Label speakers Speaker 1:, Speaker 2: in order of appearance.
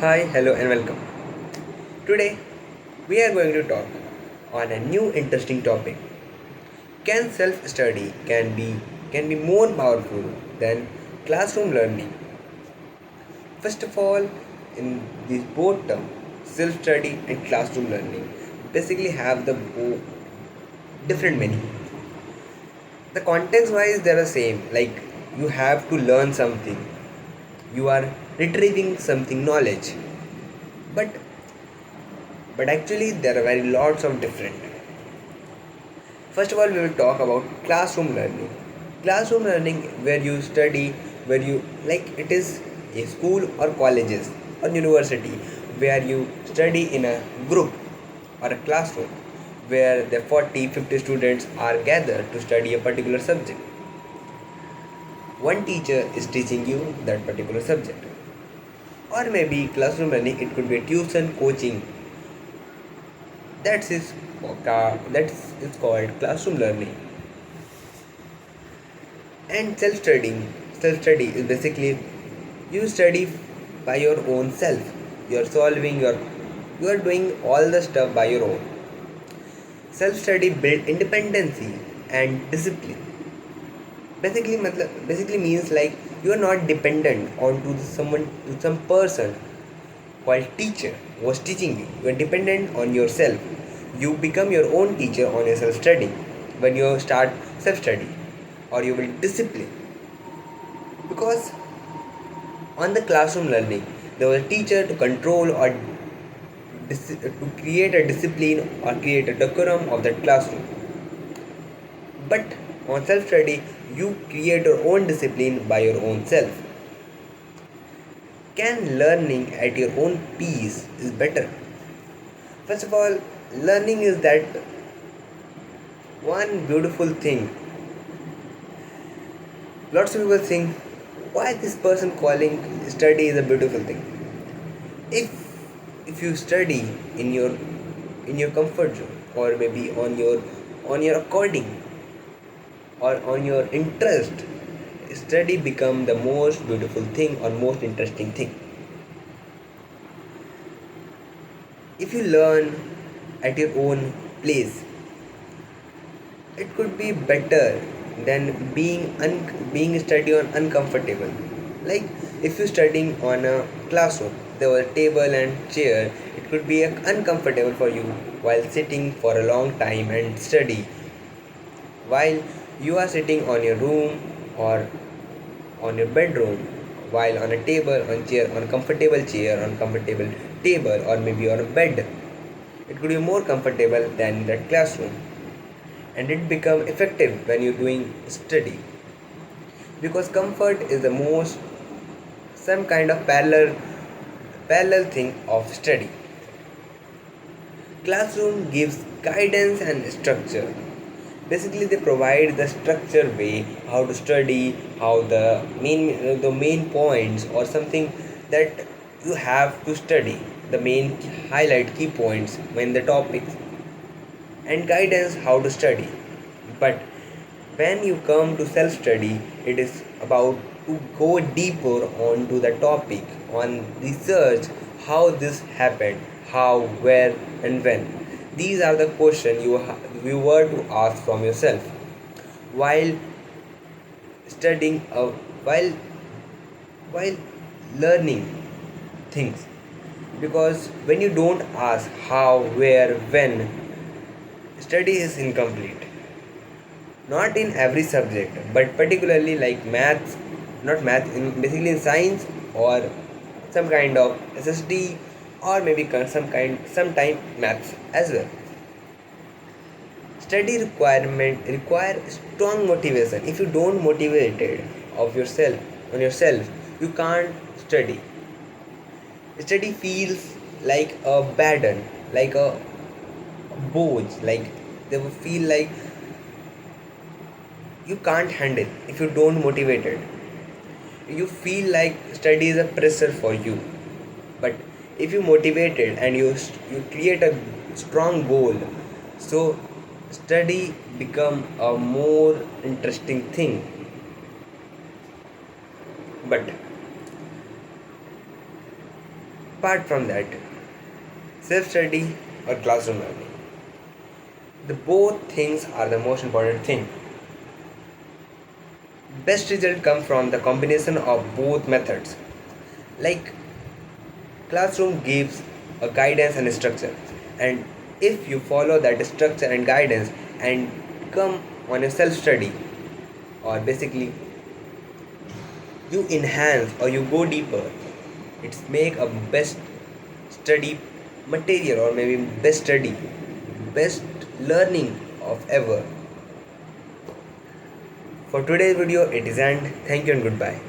Speaker 1: Hi, hello, and welcome. Today, we are going to talk on a new interesting topic. Can self-study can be more powerful than classroom learning? First of all, in these both terms, self-study and classroom learning basically have the different meaning. The context-wise, they're the same. Like you have to learn something, you are retrieving something knowledge, but actually there are very lots of different. First of all, we will talk about classroom learning. Classroom learning, where you study, where you like it is a school or colleges or university where you study in a group or a classroom where the 40, 50 students are gathered to study a particular subject. One teacher is teaching you that particular subject. Or maybe classroom learning, it could be a tuition coaching. That's is that's it's called classroom learning. And self study is basically you study by your own self. You are doing all the stuff by your own. Self study build independency and discipline. Basically means like you are not dependent on to someone, to some person while teacher was teaching you. You are dependent on yourself. You become your own teacher on your self study when you start self study, or you will discipline. Because on the classroom learning, there was a teacher to control or to create a discipline or create a decorum of that classroom. But on self study, you create your own discipline by your own self. Can learning at your own pace is better? First of all, learning is that one beautiful thing. Lots of people think, why this person calling study is a beautiful thing. If you study in your comfort zone, or maybe on your according, or on your interest, study become the most beautiful thing or most interesting thing. If you learn at your own place, it could be better than being study on uncomfortable. Like if you studying on a classroom, there was a table and chair, it could be uncomfortable for you while sitting for a long time and study, while you are sitting on your room or on your bedroom, while on a table, on chair, on a comfortable chair, on comfortable table, or maybe on a bed. It could be more comfortable than that classroom, and it become effective when you're doing study, because comfort is the most some kind of parallel thing of study. Classroom gives guidance and structure. Basically, they provide the structure way how to study, how the main points or something that you have to study, the main highlight key points when the topics, and guidance how to study. But when you come to self study, it is about to go deeper onto the topic, on research how this happened, how, where, and when. These are the questions you were to ask from yourself while studying, while learning things. Because when you don't ask how, where, when, study is incomplete. Not in every subject, but particularly like maths, not math, basically in science, or some kind of SSD, or maybe sometime maths as well. Study requirement require strong motivation. If you don't motivated of yourself on yourself, you can't study. Study feels like a burden, like a board, like they will feel like you can't handle. If you don't motivate it, you feel like study is a pressure for you. But if you motivate it and you create a strong goal, so study become a more interesting thing. Apart from that, self study or classroom learning, the both things are the most important thing. Best result come from the combination of both methods. Like classroom gives a guidance and a structure, and if you follow that structure and guidance and come on a self study, or basically you enhance or you go deeper, it's make a best study material, or maybe best study, best learning of ever. For today's video it is end. Thank you and goodbye.